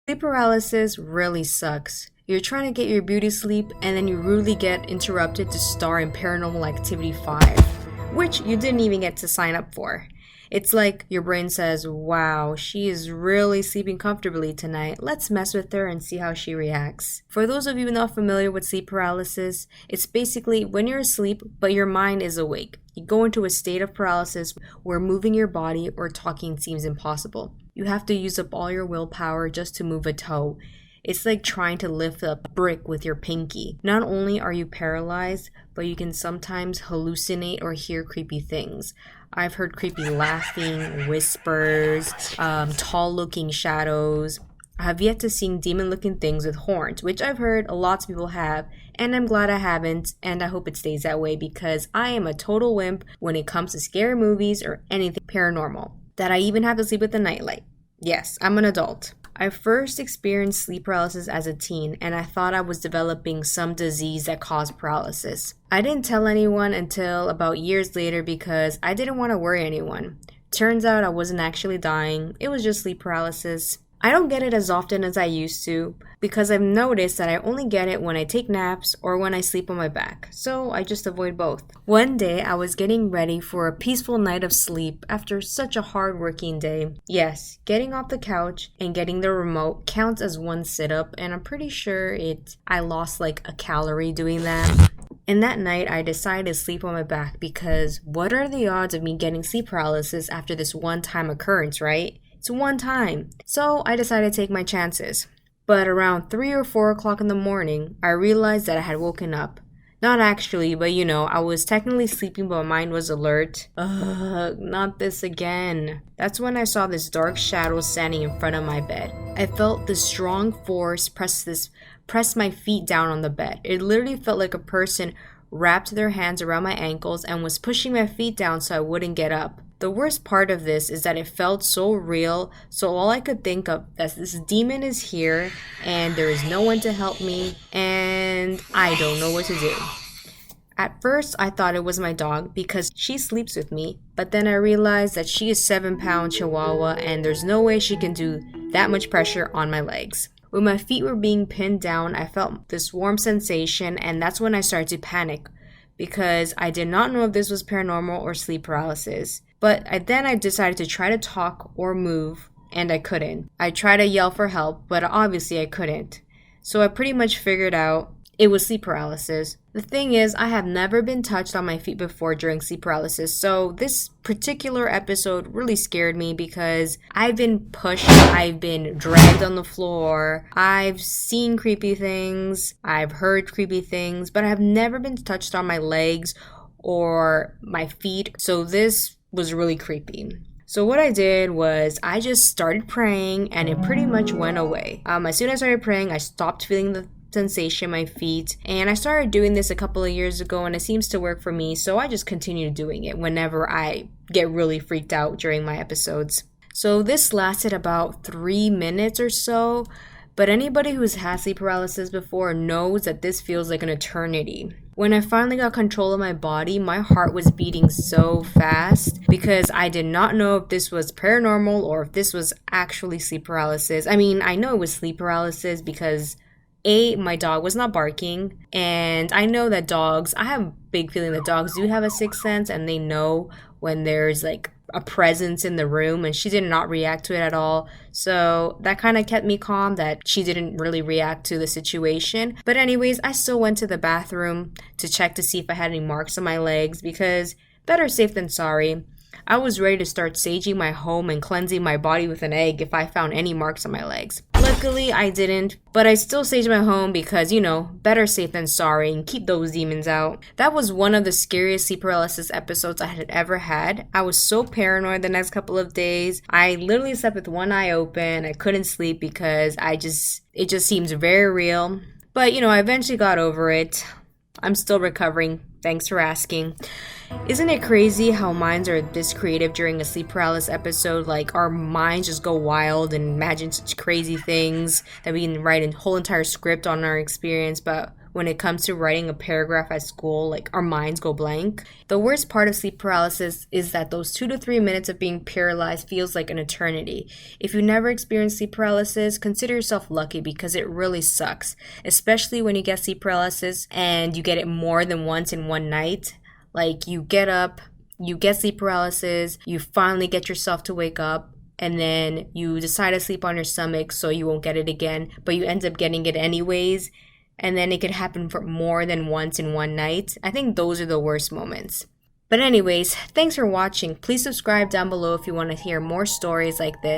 Sleep paralysis really sucks. You're trying to get your beauty sleep and then you rudely get interrupted to star in Paranormal Activity 5, which you didn't even get to sign up for. It's like your brain says, wow, she is really sleeping comfortably tonight. Let's mess with her and see how she reacts. For those of you not familiar with sleep paralysis, it's basically when you're asleep but your mind is awake. You go into a state of paralysis where moving your body or talking seems impossible. You have to use up all your willpower just to move a toe. It's like trying to lift a brick with your pinky. Not only are you paralyzed, but you can sometimes hallucinate or hear creepy things. I've heard creepy laughing, whispers, tall-looking shadows. I have yet to see demon-looking things with horns, which I've heard lots of people have, and I'm glad I haven't, and I hope it stays that way because I am a total wimp when it comes to scary movies or anything paranormal. That I even have to sleep with the nightlight. Yes, I'm an adult. I first experienced sleep paralysis as a teen, and I thought I was developing some disease that caused paralysis. I didn't tell anyone until about years later because I didn't want to worry anyone. Turns out I wasn't actually dying, it was just sleep paralysis. I don't get it as often as I used to because I've noticed that I only get it when I take naps or when I sleep on my back, so I just avoid both. One day I was getting ready for a peaceful night of sleep after such a hard working day. Yes, getting off the couch and getting the remote counts as one sit-up, and I'm pretty sure I lost like a calorie doing that. And that night, I decided to sleep on my back because what are the odds of me getting sleep paralysis after this one-time occurrence, right? It's one time. So I decided to take my chances. But around 3 or 4 o'clock in the morning, I realized that I had woken up. Not actually, but I was technically sleeping but my mind was alert. Ugh, not this again. That's when I saw this dark shadow standing in front of my bed. I felt this strong force press my feet down on the bed. It literally felt like a person wrapped their hands around my ankles and was pushing my feet down so I wouldn't get up. The worst part of this is that it felt so real, so all I could think of is this demon is here and there is no one to help me and I don't know what to do. At first, I thought it was my dog because she sleeps with me, but then I realized that she is 7-pound Chihuahua and there's no way she can do that much pressure on my legs. When my feet were being pinned down, I felt this warm sensation and that's when I started to panic because I did not know if this was paranormal or sleep paralysis. But then I decided to try to talk or move, and I couldn't. I tried to yell for help, but obviously I couldn't. So I pretty much figured out it was sleep paralysis. The thing is, I have never been touched on my feet before during sleep paralysis, so this particular episode really scared me because I've been pushed, I've been dragged on the floor, I've seen creepy things, I've heard creepy things, but I've never been touched on my legs or my feet, so this was really creepy. So what I did was I just started praying and it pretty much went away. As soon as I started praying, I stopped feeling the sensation in my feet, and I started doing this a couple of years ago and it seems to work for me, so I just continue doing it whenever I get really freaked out during my episodes. So this lasted about 3 minutes or so, but anybody who's had sleep paralysis before knows that this feels like an eternity. When I finally got control of my body, my heart was beating so fast because I did not know if this was paranormal or if this was actually sleep paralysis. I mean, I know it was sleep paralysis because my dog was not barking, and I know that I have a big feeling that dogs do have a sixth sense and they know when there's like a presence in the room, and she did not react to it at all. So that kind of kept me calm that she didn't really react to the situation. But anyways, I still went to the bathroom to check to see if I had any marks on my legs because better safe than sorry. I was ready to start saging my home and cleansing my body with an egg if I found any marks on my legs. Luckily, I didn't, but I still saged my home because, better safe than sorry and keep those demons out. That was one of the scariest sleep paralysis episodes I had ever had. I was so paranoid the next couple of days. I literally slept with one eye open. I couldn't sleep because it just seems very real. But, I eventually got over it. I'm still recovering. Thanks for asking. Isn't it crazy how minds are this creative during a sleep paralysis episode? Like, our minds just go wild and imagine such crazy things that we can write a whole entire script on our experience. But when it comes to writing a paragraph at school, like our minds go blank. The worst part of sleep paralysis is that those 2 to 3 minutes of being paralyzed feels like an eternity. If you never experienced sleep paralysis, consider yourself lucky because it really sucks, especially when you get sleep paralysis and you get it more than once in one night. Like you get up, you get sleep paralysis, you finally get yourself to wake up, and then you decide to sleep on your stomach so you won't get it again, but you end up getting it anyways, and then it could happen for more than once in one night. I think those are the worst moments. But anyways, thanks for watching. Please subscribe down below if you want to hear more stories like this.